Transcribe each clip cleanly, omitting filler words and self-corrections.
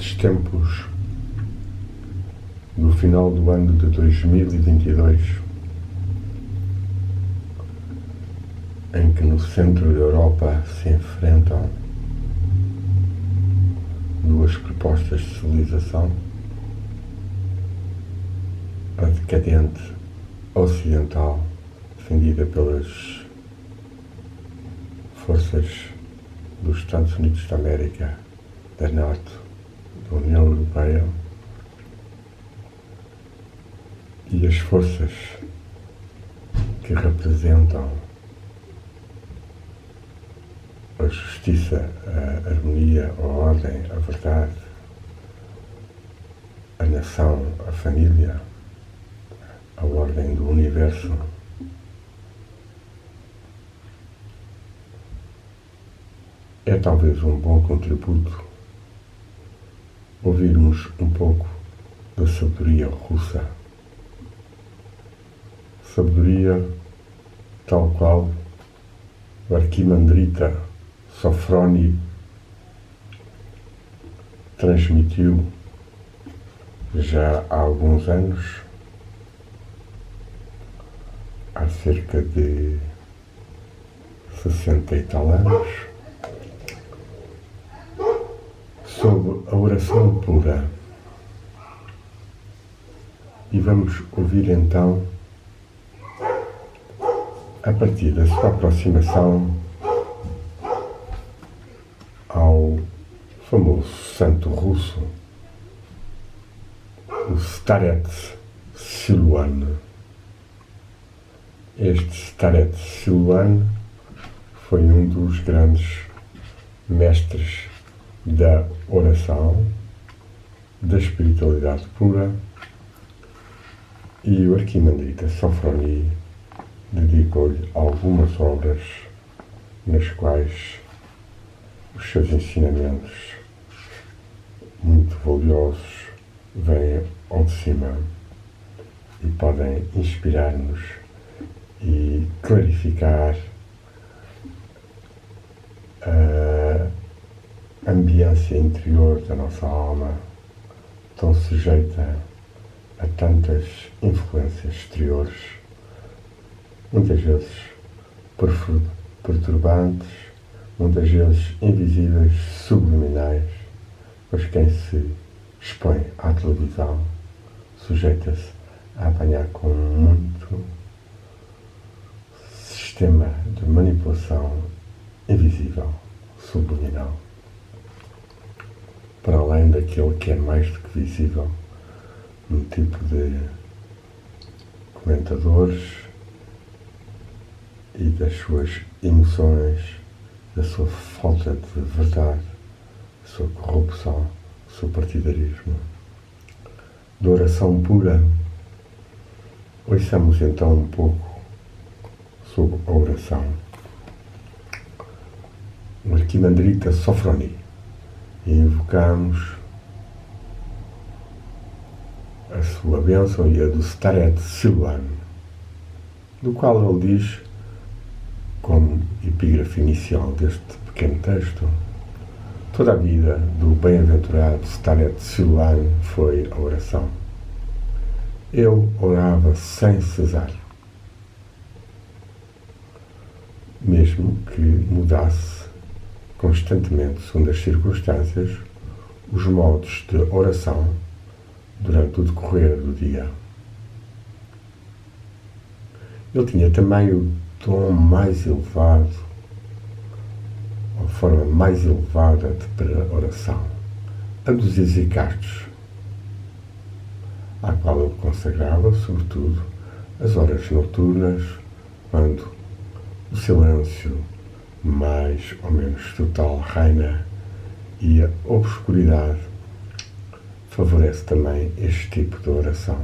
nestes tempos do final do ano de 2022, em que no centro da Europa se enfrentam duas propostas de civilização, a decadente ocidental, defendida pelas forças dos Estados Unidos da América, da NATO, da União Europeia, e as forças que representam a justiça, a harmonia, a ordem, a verdade, a nação, a família, a ordem do universo. É talvez um bom contributo ouvirmos um pouco da sabedoria russa. Sabedoria tal qual o Arquimandrita Sofroni transmitiu já há alguns anos, há cerca de 60 e tal anos, sobre a oração pura. E vamos ouvir então, a partir da sua aproximação ao famoso santo russo, o Starets Siluan. Este Starets Siluan foi um dos grandes mestres da oração, da espiritualidade pura, e o Arquimandrita Sofroni dedicou-lhe algumas obras nas quais os seus ensinamentos muito valiosos vêm ao de cima e podem inspirar-nos e clarificar a ambiência interior da nossa alma, tão sujeita a tantas influências exteriores, muitas vezes perturbantes, muitas vezes invisíveis, subliminais, pois quem se expõe à televisão sujeita-se a apanhar com muito sistema de manipulação invisível, subliminal, para além daquele que é mais do que visível, no tipo de comentadores e das suas emoções, da sua falta de verdade, da sua corrupção, do seu partidarismo, da oração pura. Ouçamos então um pouco sobre a oração. O Arquimandrita Sofroni, e invocamos a sua bênção e a do Starets Siluan, do qual ele diz, como epígrafe inicial deste pequeno texto: toda a vida do bem-aventurado Starets Siluan foi a oração. Ele orava sem cessar, mesmo que mudasse constantemente, segundo as circunstâncias, os modos de oração durante o decorrer do dia. Ele tinha também o tom mais elevado, a forma mais elevada de oração, a dos exicastos, à qual ele consagrava, sobretudo, as horas noturnas, quando o silêncio mais ou menos total reina e a obscuridade favorece também este tipo de oração.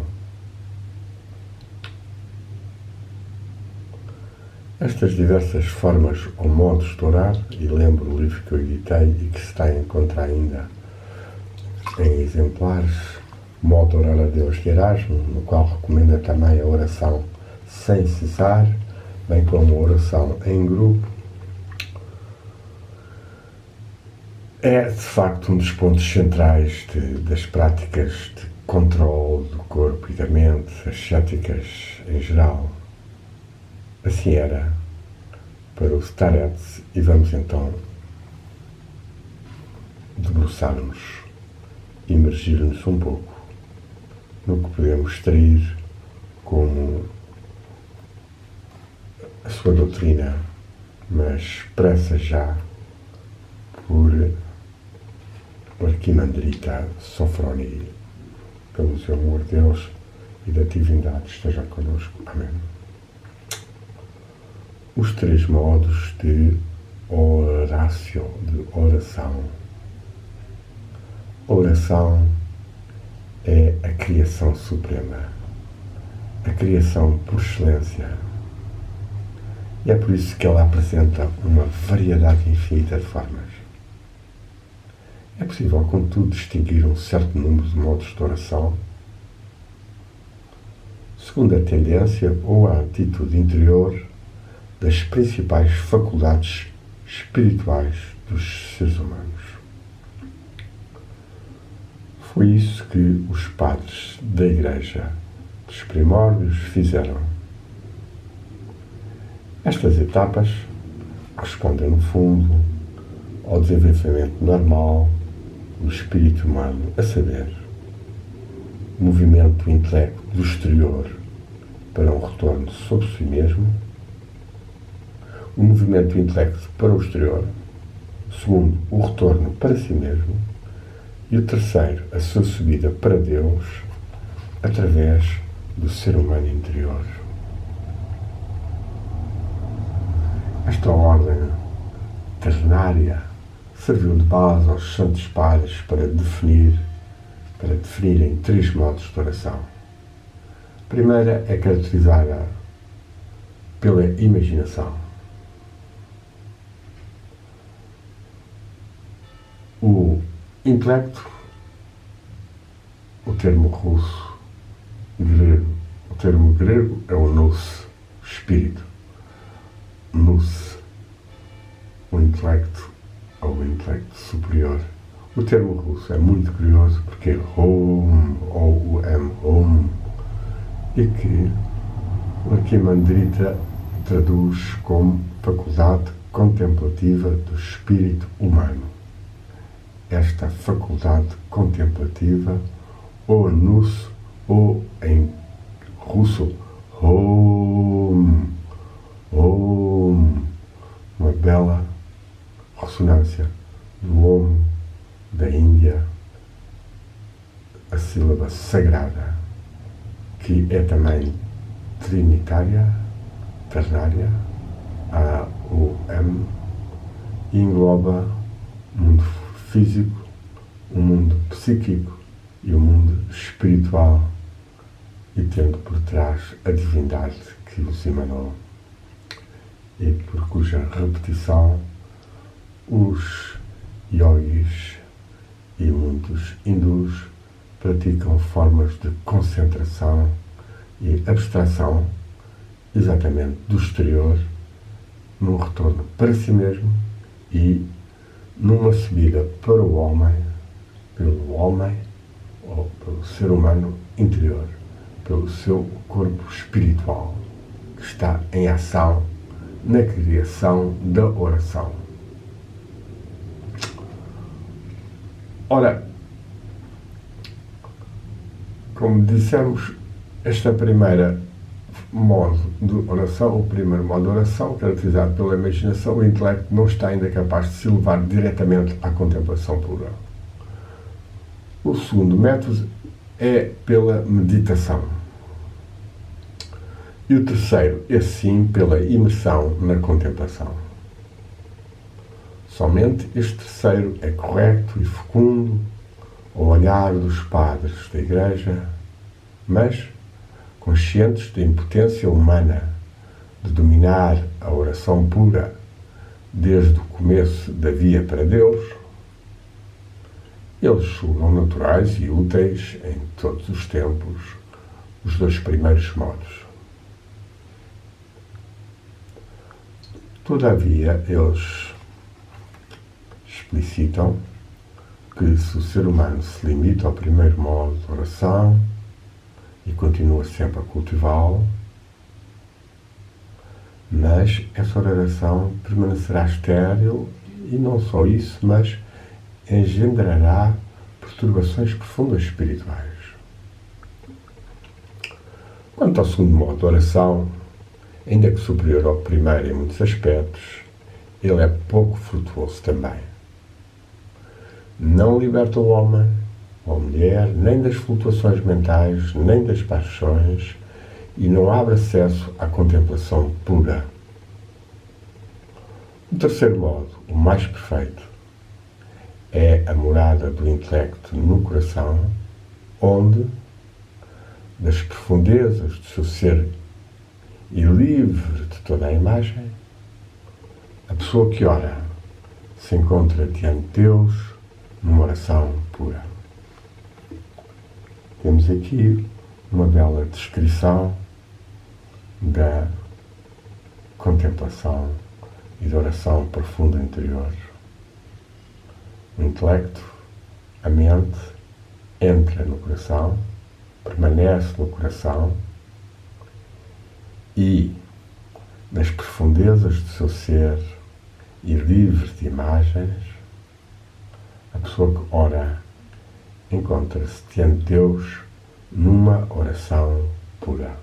Estas diversas formas ou modos de orar, e lembro o livro que eu editei e que se está a encontrar ainda em exemplares, Modo de Orar a Deus de Erasmo, no qual recomenda também a oração sem cessar, bem como a oração em grupo. é, de facto, um dos pontos centrais das práticas de controle do corpo e da mente, ascéticas em geral. Assim era para o Starets, e vamos então debruçar-nos, imergir-nos um pouco no que podemos extrair como a sua doutrina, mas expressa já por Arquimandrita Sofroni. Pelo seu amor de Deus e da divindade esteja connosco. Amém. Os 3 modos de orácio, de oração. A oração é a criação suprema, a criação por excelência. E é por isso que ela apresenta uma variedade infinita de formas. É possível, contudo, distinguir um certo número de modos de oração segundo a tendência ou a atitude interior das principais faculdades espirituais dos seres humanos. Foi isso que os padres da Igreja dos primórdios fizeram. Estas etapas correspondem, no fundo, ao desenvolvimento normal do espírito humano, a saber, o movimento do intelecto do exterior para um retorno sobre si mesmo, o movimento do intelecto para o exterior, segundo, o retorno para si mesmo, e o terceiro, a sua subida para Deus, através do ser humano interior. Esta ordem ternária serviu de base aos santos padres para definirem 3 modos de oração. A primeira é caracterizada pela imaginação. O intelecto, o termo grego é o nous, espírito. Nous, o intelecto ou o intelecto superior. O termo russo é muito curioso porque é Om, O-U-M, e que o Arquimandrita traduz como faculdade contemplativa do espírito humano. Esta faculdade contemplativa, ou nous, ou em russo, Om, uma bela ressonância do Om da Índia, a sílaba sagrada, que é também trinitária, ternária, A-O-M, e engloba o mundo físico, o mundo psíquico e o mundo espiritual, e tendo por trás a divindade que os emanou, e por cuja repetição os yogis e muitos hindus praticam formas de concentração e abstração exatamente do exterior, num retorno para si mesmo e numa subida para o homem, pelo homem ou pelo ser humano interior, pelo seu corpo espiritual, que está em ação na criação da oração. Ora, como dissemos, esta primeira modo de oração, o primeiro modo de oração, caracterizado pela imaginação, o intelecto não está ainda capaz de se levar diretamente à contemplação pura. O segundo método é pela meditação. E o terceiro, esse sim, pela imersão na contemplação. Somente este terceiro é correto e fecundo ao olhar dos padres da Igreja, mas conscientes da impotência humana de dominar a oração pura desde o começo da via para Deus, eles julgam naturais e úteis em todos os tempos os 2 primeiros modos. Todavia, eles explicitam que se o ser humano se limita ao primeiro modo de oração e continua sempre a cultivá-lo, mas essa oração permanecerá estéril e não só isso, mas engendrará perturbações profundas espirituais. Quanto ao segundo modo de oração, ainda que superior ao primeiro em muitos aspectos, ele é pouco frutuoso também. Não liberta o homem ou a mulher nem das flutuações mentais, nem das paixões, e não abre acesso à contemplação pura. O terceiro modo, o mais perfeito, é a morada do intelecto no coração, onde, das profundezas do seu ser e livre de toda a imagem, a pessoa que ora se encontra diante de Deus numa oração pura. Temos aqui uma bela descrição da contemplação e da oração profunda interior. O intelecto, a mente, entra no coração, permanece no coração e, nas profundezas do seu ser e livre de imagens, a pessoa que ora encontra-se diante de Deus numa oração pura.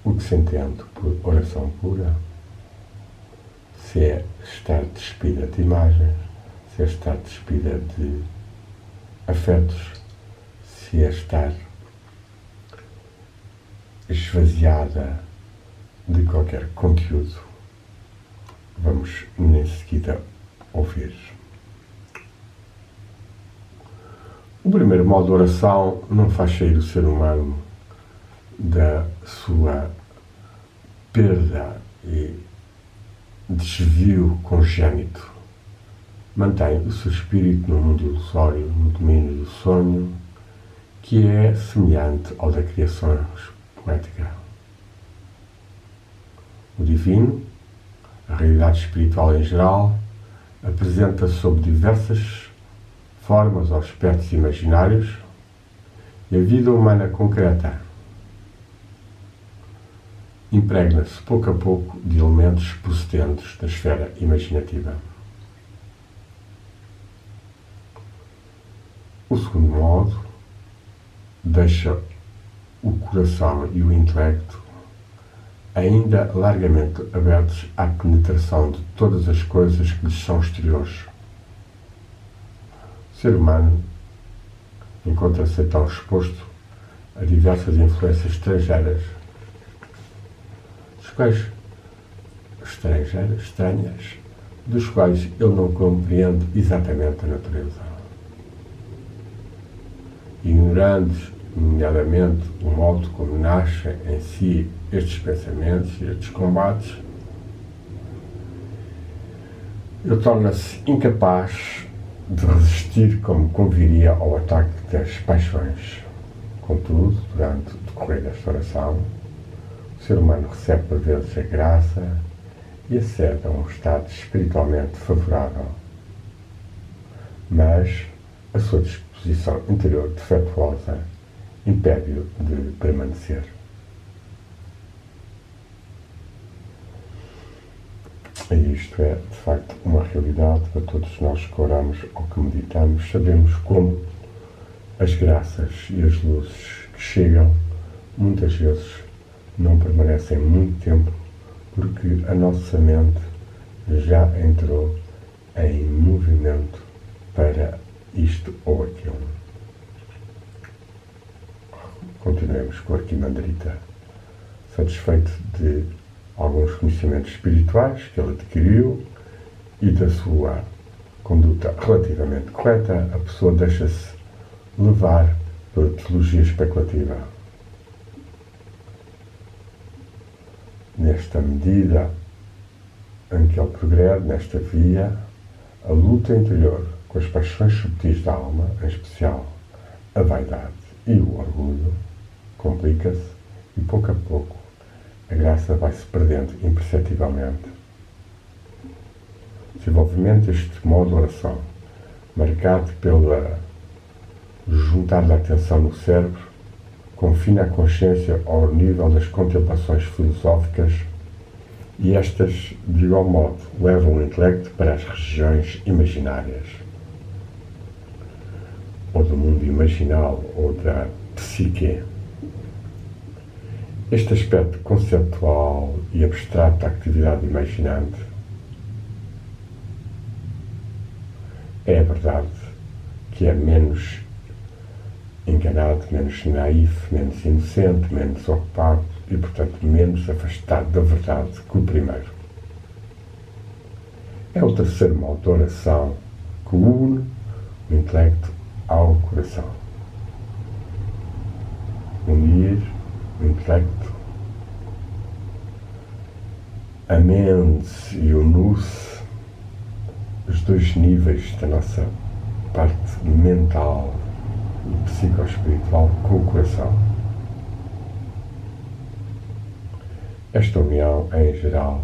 O que se entende por oração pura? Se é estar despida de imagens, se é estar despida de afetos, se é estar esvaziada de qualquer conteúdo. Vamos em seguida ouvir. O primeiro modo de oração não faz sair o ser humano da sua perda e desvio congénito. Mantém o seu espírito no mundo ilusório, no domínio do sonho, que é semelhante ao da criação poética. O divino, a realidade espiritual em geral, apresenta-se sob diversas formas ou aspectos imaginários, e a vida humana concreta impregna-se pouco a pouco de elementos procedentes da esfera imaginativa. O segundo modo deixa o coração e o intelecto ainda largamente abertos à penetração de todas as coisas que lhes são exteriores. O ser humano encontra-se então exposto a diversas influências estrangeiras, estranhas, dos quais ele não compreende exatamente a natureza. Ignorando, nomeadamente, o modo como nascem em si estes pensamentos e estes combates, ele torna-se incapaz de resistir como conviria ao ataque das paixões. Contudo, durante o decorrer desta oração, o ser humano recebe por vezes a graça e acede a um estado espiritualmente favorável. Mas a sua disposição interior defeituosa impede-o de permanecer. E isto é, de facto, uma realidade para todos nós que oramos ou que meditamos. Sabemos como as graças e as luzes que chegam, muitas vezes, não permanecem muito tempo, porque a nossa mente já entrou em movimento para isto ou aquilo. Continuemos com a Arquimandrita, satisfeito de alguns conhecimentos espirituais que ele adquiriu e da sua conduta relativamente correta, a pessoa deixa-se levar pela teologia especulativa. Nesta medida em que ele progrede nesta via, a luta interior com as paixões subtis da alma, em especial a vaidade e o orgulho, complica-se e, pouco a pouco, a graça vai-se perdendo imperceptivelmente. desenvolvimento deste modo de oração, marcado pela juntar da atenção no cérebro, confina a consciência ao nível das contemplações filosóficas e estas, de igual modo, levam o intelecto para as regiões imaginárias, ou do mundo imaginal, ou da psique. Este aspecto conceptual e abstrato da atividade imaginante é a verdade que é menos enganado, menos naif, menos inocente, menos ocupado e, portanto, menos afastado da verdade que o primeiro. É o terceiro modo de oração que une o intelecto ao coração. Unir o intelecto, a mente e o nous, os dois níveis da nossa parte mental e psicoespiritual com o coração. Esta união é, em geral,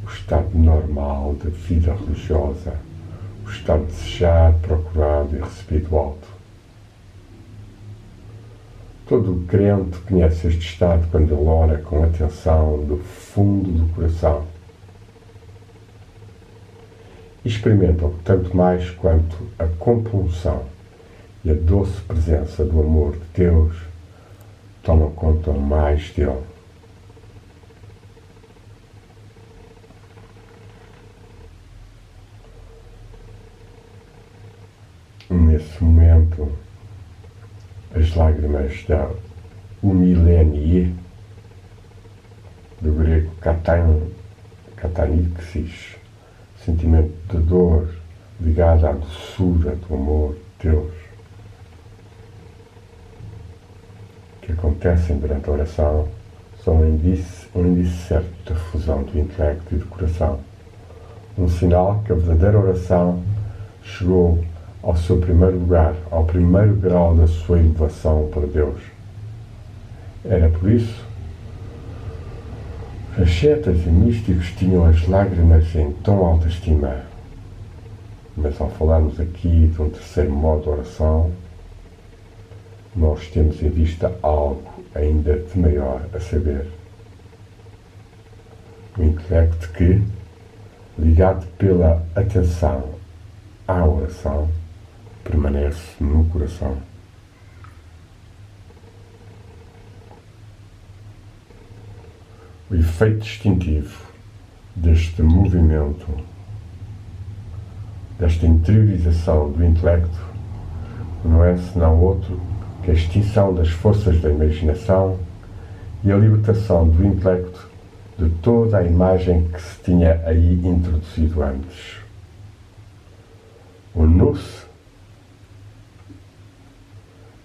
o estado normal da vida religiosa, o estado desejado, procurado e recebido do alto. Todo crente conhece este estado quando ele ora com atenção do fundo do coração. Experimentam tanto mais quanto a compulsão e a doce presença do amor de Deus tomam conta mais dele. Nesse momento, as lágrimas da humilenie, do grego katanixis, sentimento de dor ligado à doçura do amor de Deus, que acontecem durante a oração, são um índice certo da fusão do intelecto e do coração. Um sinal que a verdadeira oração chegou ao seu primeiro lugar, ao primeiro grau da sua elevação para Deus. Era por isso que ascetas e místicos tinham as lágrimas em tão alta estima. Mas ao falarmos aqui de um terceiro modo de oração, nós temos em vista algo ainda de maior, a saber, o intelecto que, ligado pela atenção à oração, permanece no coração. O efeito distintivo deste movimento, desta interiorização do intelecto, não é senão outro que a extinção das forças da imaginação e a libertação do intelecto de toda a imagem que se tinha aí introduzido antes. O nous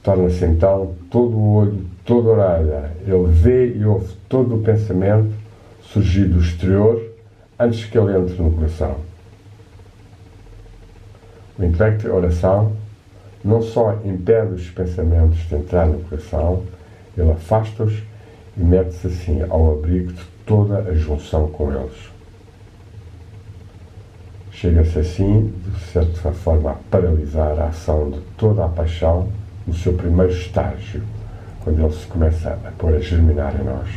torna-se então todo o olho, toda a orelha. Ele vê e ouve todo o pensamento surgir do exterior antes que ele entre no coração. O intelecto e a oração não só impede os pensamentos de entrar no coração, ele afasta-os e mete-se assim ao abrigo de toda a junção com eles. Chega-se assim, de certa forma, a paralisar a ação de toda a paixão no seu primeiro estágio, quando ele se começa a pôr a germinar em nós.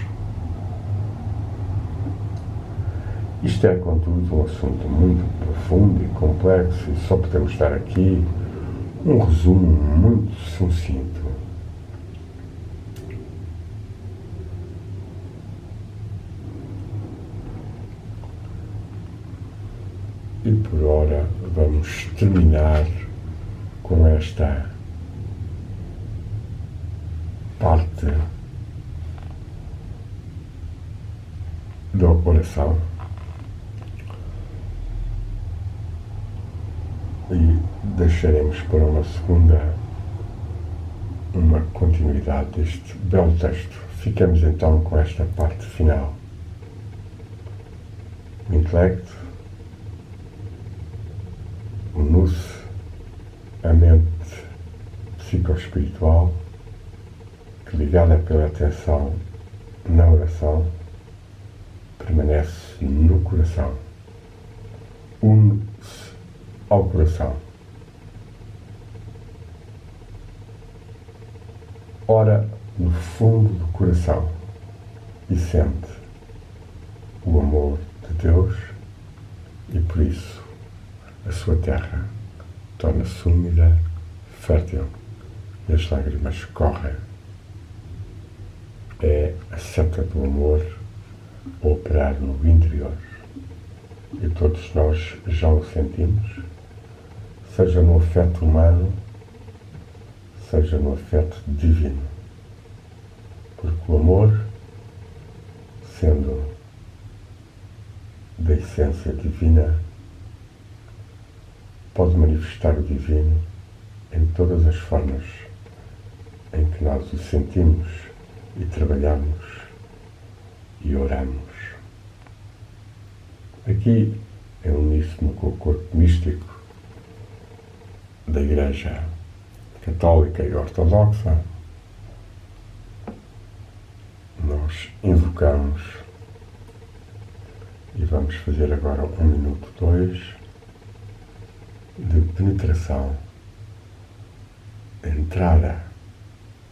Isto é, contudo, um assunto muito profundo e complexo e só podemos dar aqui um resumo muito sucinto. E por ora vamos terminar com esta parte da oração e deixaremos para uma segunda uma continuidade deste belo texto. Ficamos então com esta parte final. O intelecto, o nous, a mente psicoespiritual, que ligada pela atenção na oração, permanece no coração. Une ao coração. Ora no fundo do coração e sente o amor de Deus e por isso a sua terra torna-se úmida, fértil e as lágrimas correm. É a seta do amor a operar no interior e todos nós já o sentimos, seja no afeto humano, seja no afeto divino, porque o amor, sendo da essência divina, pode manifestar o divino em todas as formas em que nós o sentimos e trabalhamos e oramos. Aqui, em uníssono com o corpo místico da Igreja Católica e Ortodoxa, nós invocamos e vamos fazer agora 1 minuto 2 de penetração, entrada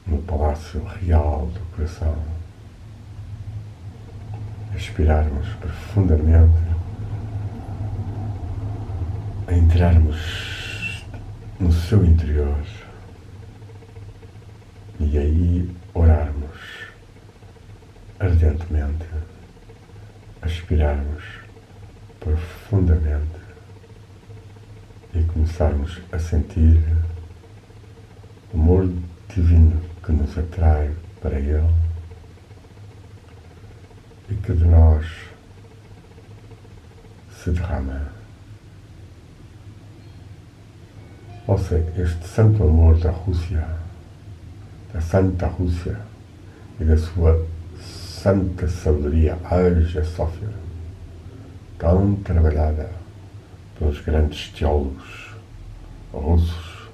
no Palácio Real do Coração, expirarmos profundamente, entrarmos no seu interior e aí orarmos ardentemente, aspirarmos profundamente e começarmos a sentir o amor divino que nos atrai para Ele e que de nós se derrama. Ouça este santo amor da Rússia, da Santa Rússia e da sua santa sabedoria Hagia Sophia, tão trabalhada pelos grandes teólogos russos,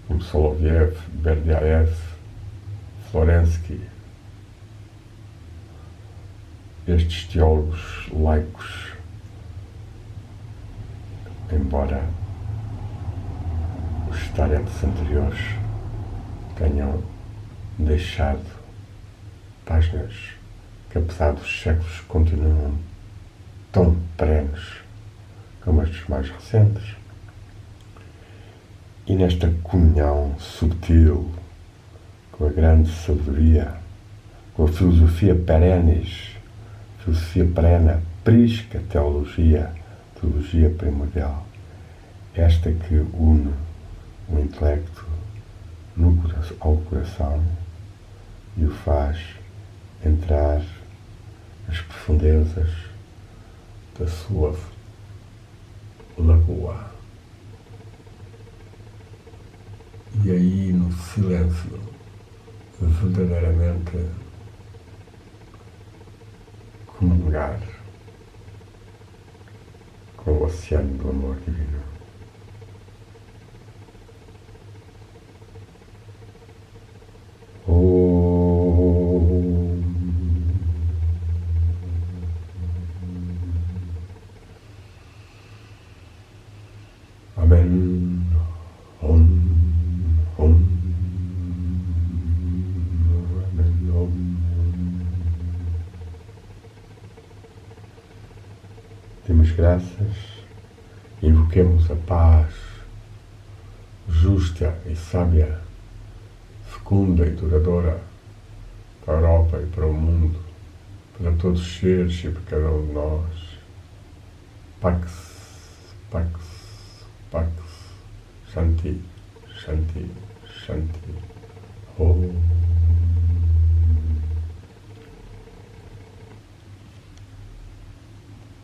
como Soloviev, Berdyaev, Florensky. Estes teólogos laicos, embora os taretas anteriores tenham deixado páginas que, apesar dos séculos, continuam tão perenes como estes mais recentes. E nesta comunhão subtil com a grande sabedoria, com a filosofia perennis, filosofia perena, prisca teologia primordial, esta que une o intelecto ao coração e o faz entrar nas profundezas da sua lagoa. E aí, no silêncio, verdadeiramente comungar com o oceano do amor divino. Amen. Om. Amen. Om. Demos graças, invoquemos a paz justa e sábia, fecunda e duradoura para a Europa e para o mundo, para todos os seres e para cada um de nós. Pax, Pax, Pax, Shanti, Shanti, Shanti. Om.